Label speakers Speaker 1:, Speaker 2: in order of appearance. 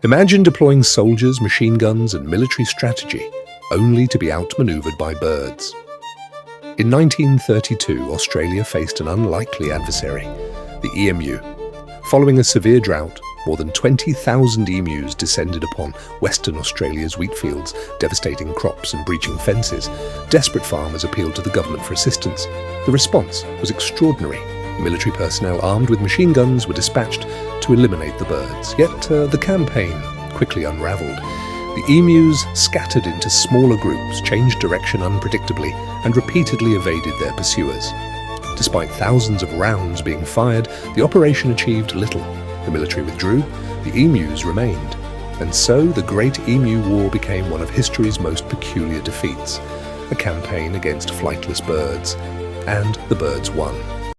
Speaker 1: Imagine deploying soldiers, machine guns, and military strategy, only to be outmaneuvered by birds. In 1932, Australia faced an unlikely adversary, the emu. Following a severe drought, more than 20,000 emus descended upon Western Australia's wheat fields, devastating crops and breaching fences. Desperate farmers appealed to the government for assistance. The response was extraordinary. Military personnel armed with machine guns were dispatched to eliminate the birds. Yet the campaign quickly unravelled. The emus scattered into smaller groups, changed direction unpredictably, and repeatedly evaded their pursuers. Despite thousands of rounds being fired, the operation achieved little. The military withdrew, the emus remained. And so the Great Emu War became one of history's most peculiar defeats, a campaign against flightless birds. And the birds won.